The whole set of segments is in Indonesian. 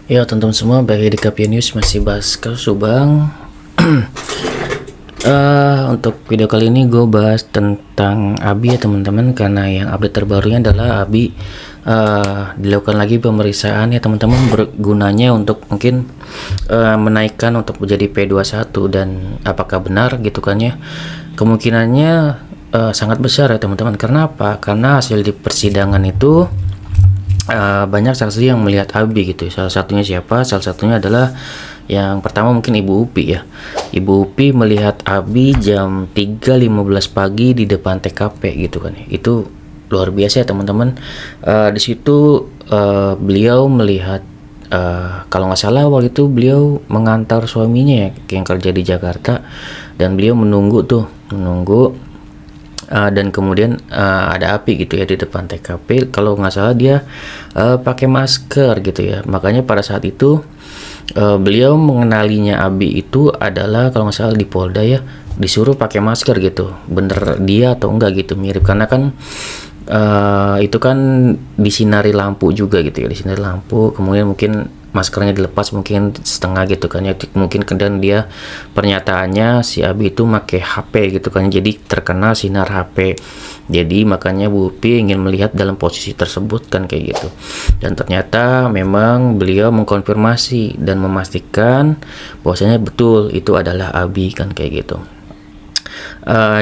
Ya teman-teman semua, bagi di KPI News masih bahas kasus Subang. Untuk video kali ini gue bahas tentang Abi ya teman-teman, karena yang update terbarunya adalah Abi dilakukan lagi pemeriksaan ya teman-teman, bergunanya untuk mungkin menaikkan untuk menjadi P21, dan apakah benar gitu kan ya, kemungkinannya sangat besar ya teman-teman. Karena apa? Karena hasil di persidangan itu banyak saksi yang melihat Abi gitu. Salah satunya siapa? Salah satunya adalah yang pertama mungkin Ibu Upi ya. Ibu Upi melihat Abi jam 3.15 pagi di depan TKP gitu kan. Itu luar biasa ya teman-teman. Di situ beliau melihat, kalau nggak salah waktu itu beliau mengantar suaminya ya, yang kerja di Jakarta, dan beliau menunggu dan kemudian ada api gitu ya di depan TKP. Kalau nggak salah dia pakai masker gitu ya. Makanya pada saat itu beliau mengenalinya Abi itu adalah, kalau nggak salah di Polda ya, disuruh pakai masker gitu. Bener dia atau enggak gitu, mirip, karena kan itu kan disinari lampu juga gitu ya, disinari lampu, kemudian mungkin maskernya dilepas mungkin setengah gitu kan ya, mungkin kemudian dia pernyataannya si Abi itu pakai HP gitu kan, jadi terkena sinar HP, jadi makanya Bu Upi ingin melihat dalam posisi tersebut kan kayak gitu. Dan ternyata memang beliau mengkonfirmasi dan memastikan bahwasanya betul itu adalah Abi kan kayak gitu.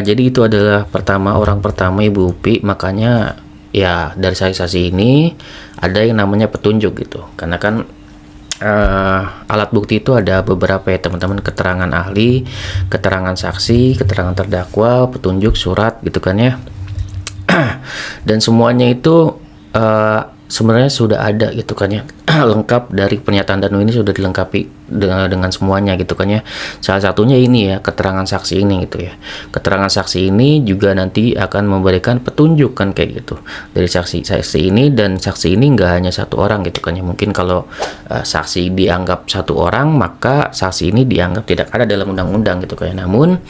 Jadi itu adalah orang pertama Ibu Upi. Makanya ya dari saksi-saksi ini ada yang namanya petunjuk gitu, karena kan alat bukti itu ada beberapa ya teman-teman, keterangan ahli, keterangan saksi, keterangan terdakwa, petunjuk, surat gitu kan ya. Dan semuanya itu sebenarnya sudah ada gitu kan ya, lengkap. Dari pernyataan Danu ini sudah dilengkapi dengan semuanya gitu kan ya. Salah satunya ini ya, keterangan saksi ini gitu ya. Keterangan saksi ini juga nanti akan memberikan petunjuk kan kayak gitu dari saksi ini. Dan saksi ini nggak hanya satu orang gitu kan ya. Mungkin kalau saksi dianggap satu orang, maka saksi ini dianggap tidak ada dalam undang-undang gitu kan ya. Namun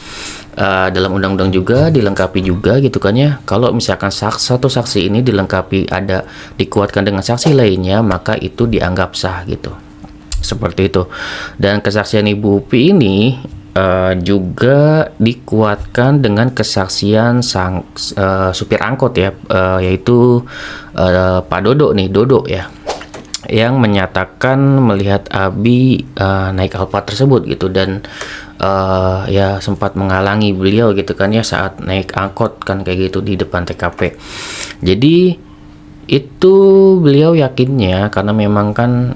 dalam undang-undang juga dilengkapi juga gitu kan ya. Kalau misalkan satu saksi ini dikuatkan dengan saksi lainnya, maka itu dianggap sah gitu, seperti itu. Dan kesaksian Ibu Upi ini juga dikuatkan dengan kesaksian supir angkot ya, yaitu Pak Dodo ya, yang menyatakan melihat Abi naik Alphard tersebut gitu. Dan ya sempat menghalangi beliau gitu kan ya saat naik angkot kan kayak gitu di depan TKP. Jadi itu beliau yakinnya, karena memang kan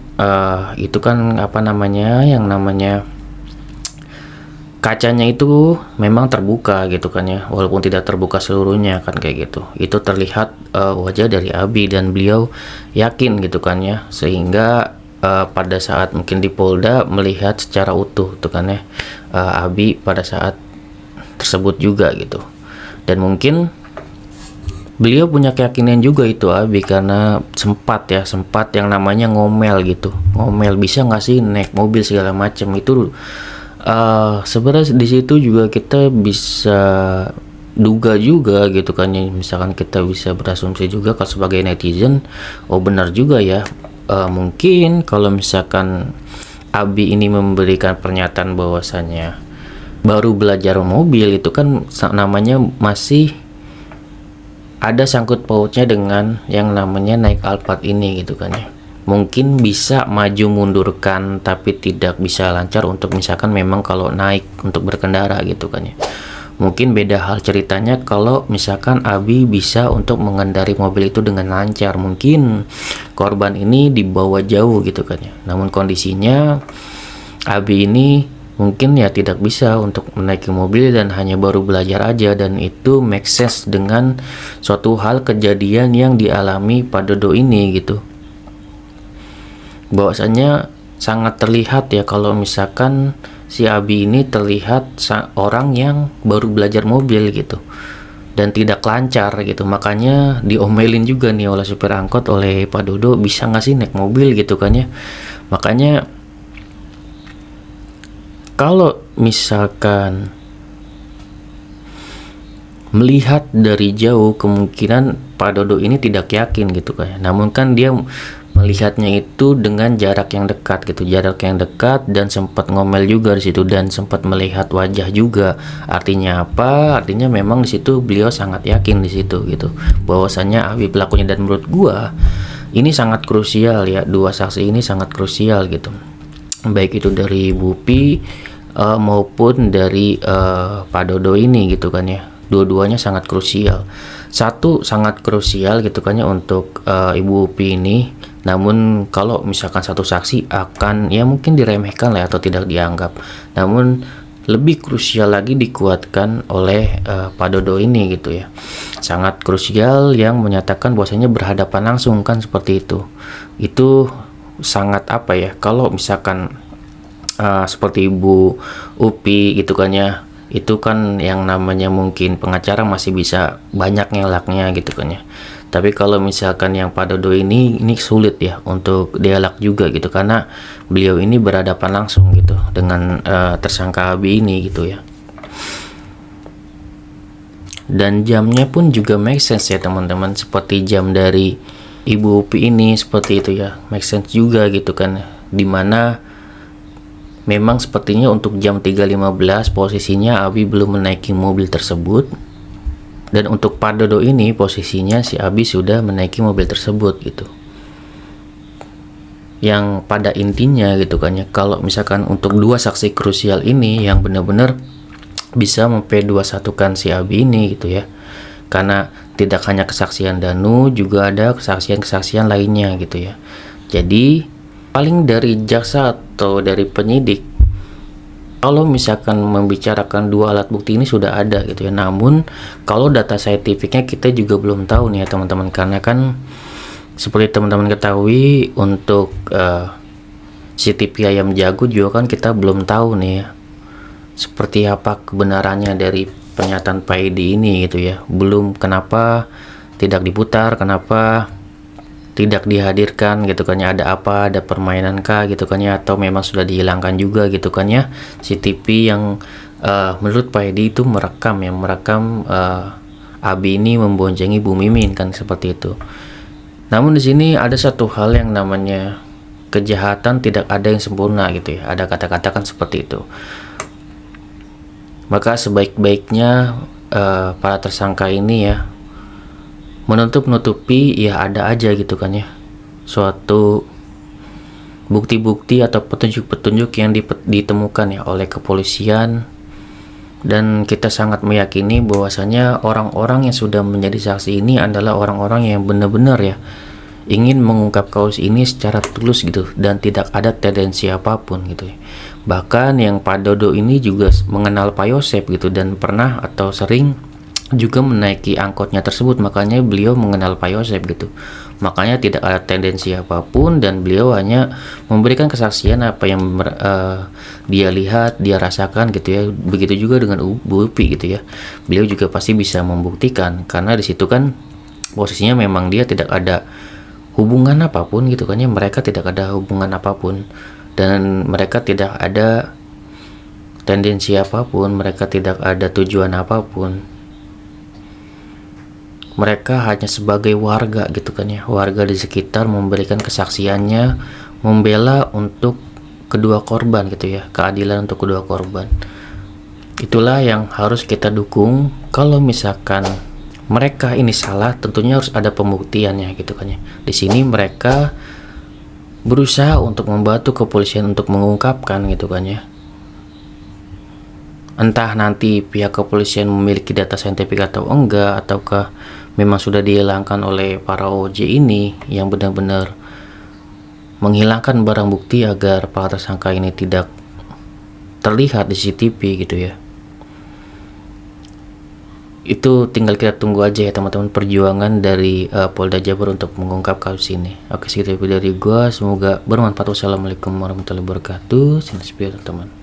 itu kan yang namanya kacanya itu memang terbuka gitu kan ya, walaupun tidak terbuka seluruhnya kan kayak gitu. Itu terlihat wajah dari Abi, dan beliau yakin gitu kan ya, sehingga pada saat mungkin di Polda melihat secara utuh tuh kan ya, Abi pada saat tersebut juga gitu. Dan mungkin beliau punya keyakinan juga itu Abi, karena sempat yang namanya ngomel gitu, bisa nggak sih naik mobil segala macam itu. Sebenarnya di situ juga kita bisa duga juga gitu kan ya, misalkan kita bisa berasumsi juga kalau sebagai netizen, oh benar juga ya, mungkin kalau misalkan Abi ini memberikan pernyataan bahwasannya baru belajar mobil, itu kan namanya masih ada sangkut pautnya dengan yang namanya naik Alphard ini gitu kan ya. Mungkin bisa maju mundurkan, tapi tidak bisa lancar untuk misalkan memang kalau naik untuk berkendara gitu kan ya. Mungkin beda hal ceritanya kalau misalkan Abi bisa untuk mengendari mobil itu dengan lancar. Mungkin korban ini dibawa jauh gitu kan ya. Namun kondisinya Abi ini mungkin ya tidak bisa untuk menaiki mobil dan hanya baru belajar aja, dan itu make sense dengan suatu hal kejadian yang dialami Pak Dodo ini gitu. Bahwasanya sangat terlihat ya kalau misalkan si Abi ini terlihat orang yang baru belajar mobil gitu dan tidak lancar gitu. Makanya diomelin juga nih oleh supir angkot, oleh Pak Dodo, bisa nggak sih naik mobil gitu kan ya. Makanya kalau misalkan melihat dari jauh, kemungkinan Pak Dodo ini tidak yakin gitu kan ya. Namun kan dia melihatnya itu dengan jarak yang dekat gitu, jarak yang dekat, dan sempat ngomel juga di situ dan sempat melihat wajah juga. Artinya apa? Artinya memang di situ beliau sangat yakin di situ gitu bahwasannya Abi pelakunya. Dan menurut gua ini sangat krusial ya, dua saksi ini sangat krusial gitu, baik itu dari Bu Pi maupun dari Pak Dodo ini gitu kan ya. Dua-duanya sangat krusial. Satu sangat krusial gitu kan ya untuk Ibu Upi ini. Namun kalau misalkan satu saksi akan ya mungkin diremehkan lah atau tidak dianggap. Namun lebih krusial lagi dikuatkan oleh Pak Dodo ini gitu ya. Sangat krusial yang menyatakan bahwasanya berhadapan langsung kan seperti itu. Itu sangat apa ya, kalau misalkan seperti Ibu Upi gitu kan ya, itu kan yang namanya mungkin pengacara masih bisa banyak ngelaknya gitu kan ya. Tapi kalau misalkan yang Pak Dodo ini sulit ya untuk dialog juga gitu, karena beliau ini berhadapan langsung gitu dengan tersangka Abi ini gitu ya. Dan jamnya pun juga make sense ya teman-teman, seperti jam dari Ibu Upi ini seperti itu ya, make sense juga gitu kan, dimana memang sepertinya untuk jam 3.15 posisinya Abi belum menaiki mobil tersebut. Dan untuk Pak Dodo ini posisinya si Abi sudah menaiki mobil tersebut gitu. Yang pada intinya gitu kan ya, kalau misalkan untuk dua saksi krusial ini yang benar-benar bisa memp2satukan si Abi ini gitu ya. Karena tidak hanya kesaksian Danu, juga ada kesaksian-kesaksian lainnya gitu ya. Jadi paling dari jaksa atau dari penyidik, kalau misalkan membicarakan dua alat bukti ini sudah ada gitu ya. Namun kalau data saintifiknya kita juga belum tahu nih ya teman-teman, karena kan seperti teman-teman ketahui untuk CCTV ayam jago juga kan kita belum tahu nih ya, seperti apa kebenarannya dari pernyataan Pak Edi ini gitu ya. Belum, kenapa tidak diputar, kenapa tidak dihadirkan gitu kan ya, ada apa, ada permainan kah gitu kan ya, atau memang sudah dihilangkan juga gitu kan ya CCTV yang menurut Pak Edi itu merekam Abi ini memboncengi Bu Mimin kan seperti itu. Namun di sini ada satu hal yang namanya kejahatan tidak ada yang sempurna gitu ya, ada kata-kata kan seperti itu. Maka sebaik-baiknya para tersangka ini ya menutup-nutupi ya ada aja gitu kan ya suatu bukti-bukti atau petunjuk-petunjuk yang ditemukan ya oleh kepolisian. Dan kita sangat meyakini bahwasanya orang-orang yang sudah menjadi saksi ini adalah orang-orang yang benar-benar ya ingin mengungkap kasus ini secara tulus gitu, dan tidak ada tendensi apapun gitu ya. Bahkan yang Pak Dodo ini juga mengenal Pak Yosep gitu, dan pernah atau sering juga menaiki angkotnya tersebut, makanya beliau mengenal Pak Yosep gitu. Makanya tidak ada tendensi apapun, dan beliau hanya memberikan kesaksian apa yang dia lihat, dia rasakan gitu ya. Begitu juga dengan Bu Upi gitu ya, beliau juga pasti bisa membuktikan, karena di situ kan posisinya memang dia tidak ada hubungan apapun gitu kan ya, mereka tidak ada hubungan apapun, dan mereka tidak ada tendensi apapun, mereka tidak ada tujuan apapun. Mereka hanya sebagai warga gitu kan ya, warga di sekitar, memberikan kesaksiannya, membela untuk kedua korban gitu ya, keadilan untuk kedua korban. Itulah yang harus kita dukung. Kalau misalkan mereka ini salah, tentunya harus ada pembuktiannya gitu kan ya. Di sini mereka berusaha untuk membantu kepolisian untuk mengungkapkan gitu kan ya. Entah nanti pihak kepolisian memiliki data saintifik atau enggak, ataukah memang sudah dihilangkan oleh para OJ ini yang benar-benar menghilangkan barang bukti agar para tersangka ini tidak terlihat di CCTV gitu ya. Itu tinggal kita tunggu aja ya teman-teman, perjuangan dari Polda Jabar untuk mengungkap kasus ini. Oke, segitu dari gua, semoga bermanfaat. Wassalamualaikum warahmatullahi wabarakatuh. Teman-teman.